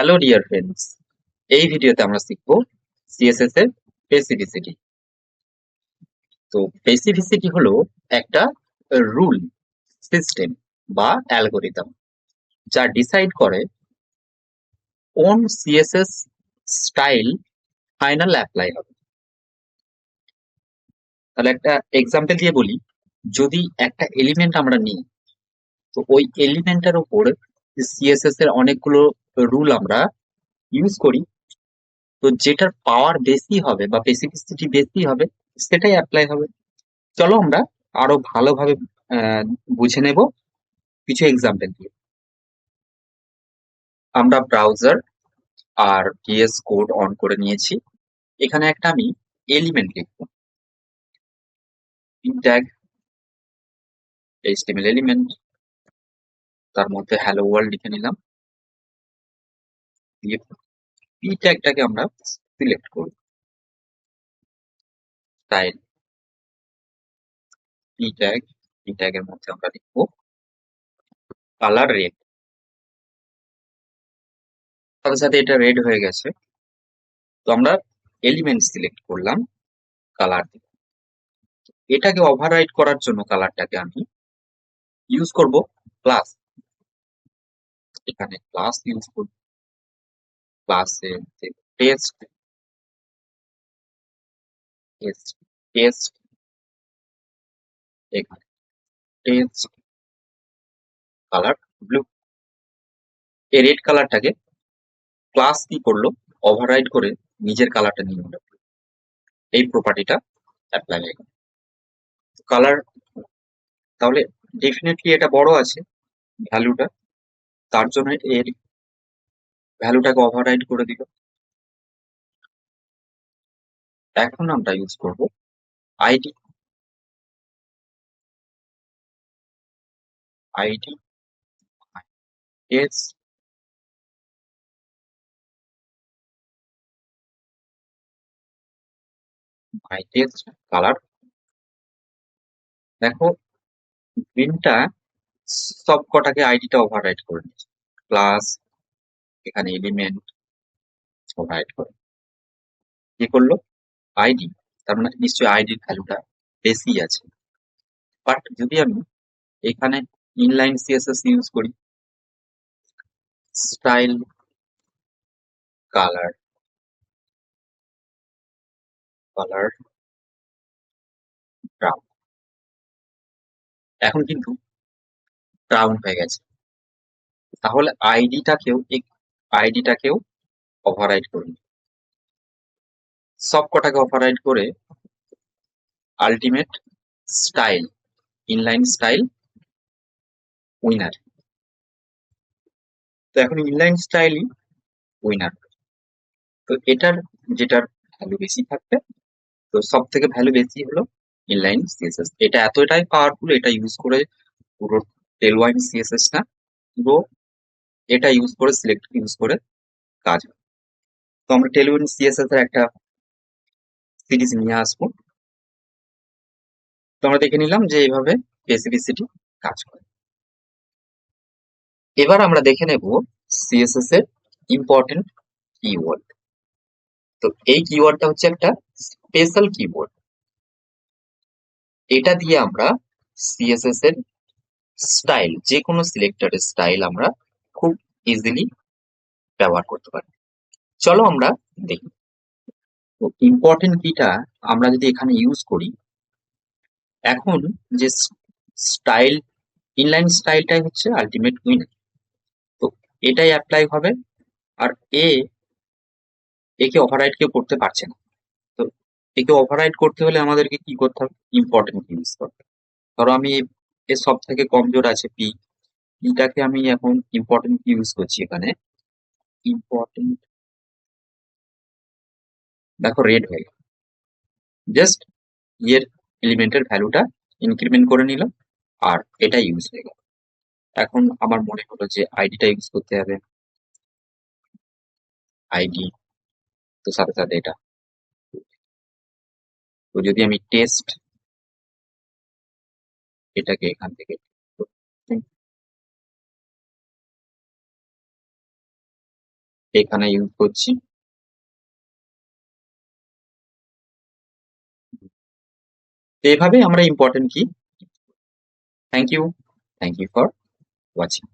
Hello dear friends, এই ভিডিওতে আমরা শিখব সিএসএস এর স্পেসিফিসিটি। তো স্পেসিফিসিটি হলো একটা রুল সিস্টেম বা অ্যালগোরিদম যা ডিসাইড করে কোন সিএসএস স্টাইল ফাইনাল অ্যাপ্লাই হবে। তাহলে একটা এক্সাম্পল দিয়ে বলি, যদি একটা এলিমেন্ট আমরা নিই, তো ওই এলিমেন্টের উপর সিএসএস এর অনেকগুলো রুল আমরা ইউজ করি, তো যেটার পাওয়ার বেশি হবে বা স্পেসিফিসিটি বেশি হবে সেটাই অ্যাপ্লাই হবে। চলো আমরা আরো ভালোভাবে আহ, বুঝে নেব কিছু এক্সাম্পল দিয়ে। আমরা ব্রাউজার আর ভিএস কোড অন করে নিয়েছি। এখানে একটা আমি এলিমেন্ট লিখবো, ট্যাগ এইচটিএমএল এলিমেন্ট, তার মধ্যে হ্যালো ওয়ার্ল্ড লিখে নিলাম। দিয়ে পি ট্যাগটাকে আমরা সিলেক্ট করব, স্টাইল পি ট্যাগের মধ্যে আমরা লিখবো কালার রেড। সাথে সাথে এটা রেড হয়ে গেছে, তো আমরা এলিমেন্ট সিলেক্ট করলাম, কালার। এটাকে ওভাররাইড করার জন্য কালারটাকে আমি ইউজ করব প্লাস। এখানে প্লাস ইউজ করব, ক্লাসে টেস্ট টেস্ট টেস্ট, এখানে টেস্ট কালার ব্লু। এই রেড কালারটাকে ক্লাস কি করলো, ওভাররাইড করে নিজের কালারটা নিয়ে নিল। এই প্রপার্টিটা অ্যাপ্লাই হয়ে গেল কালার। তাহলে ডেফিনেটলি এটা বড় আছে ভ্যালুটা, তার জন্য এর ভ্যালুটাকে ওভাররাইড করে দিল। এখন আমরা ইউজ করব আইডি। আইডি টেস্ট মাই টেস্ট কালার। দেখো গ্রিনটা সব কটাকে আইডিটা ওভাররাইড করে নিচ্ছে, প্লাস এখানে এলিমেন্ট ওভাররাইড করে কি করলো আইডি। তার মানে নিশ্চয়ই আইডির ভ্যালুটা বেশি আছে। বাট যদি আমি এখানে ইনলাইন সিএসএস ইউজ করি, স্টাইল কালার কালার ব্রাউন, এখন কিন্তু ব্রাউন হয়ে গেছে। তাহলে আইডিটাকেও ওভাররাইড করুন, সব কটাকে ওভাররাইড করে ultimate style inline style winner. তো এখন ইনলাইন স্টাইলই উইনার। তো এটার যেটার ভ্যালু বেশি থাকবে, তো সব থেকে ভ্যালু বেশি হলো ইনলাইন সিএসএস। এটা এতটাই পাওয়ারফুল, এটা ইউজ করে পুরো টেলওয়াইন সিএসএস না, পুরো এটা ইউজ করে কাজ হয়। তো আমরা টেলওয়াইন সিএসএস এর একটা সিরিজ নিয়ে আসবো। তো আমরা দেখে নিলাম যে এইভাবে স্পেসিফিসিটি কাজ করে। এবার আমরা দেখে নেব সিএসএস এর ইম্পর্টেন্ট কিওয়ার্ড। তো এই কিওয়ার্ডটা হচ্ছে একটা স্পেশাল কিওয়ার্ড। এটা দিয়ে আমরা সিএসএস এর স্টাইল, যে কোনো সিলেক্টরের স্টাইল আমরা খুব ইজিলি ব্যবহার করতে পারি। চলো আমরা দেখি। তো ইম্পর্টেন্ট কিটা আমরা যদি এখানে ইউজ করি, এখন যে স্টাইল ইনলাইন স্টাইলটাই হচ্ছে আলটিমেট উইনার, তো এটাই অ্যাপ্লাই হবে। আর একে ওভাররাইড কেউ করতে পারছে না। তো একে ওভাররাইড করতে হলে আমাদেরকে কি করতে হবে, ইম্পর্টেন্ট ইউজ করতে হবে। ধরো আমি এর সব থেকে কমজোর আছে পি, পিটাকে আমি এখন ইম্পর্টেন্ট ইউজ করছি এখানে। ইম্পর্টেন্ট, দেখো রেড হয়ে গেল, জাস্ট এর এলিমেন্টের ভ্যালুটা ইনক্রিমেন্ট করে নিলাম আর এটা ইউজ হয়ে গেল। এখন আমার মনে হলো যে আইডিটা ইউজ করতে হবে, আইডি, তো সাথে সাথে এটা। তো যদি আমি টেস্ট এটাকে এখান থেকে এখানে ইউজ করছি। তো এভাবে আমরা ইম্পর্টেন্ট কি। Thank you for watching.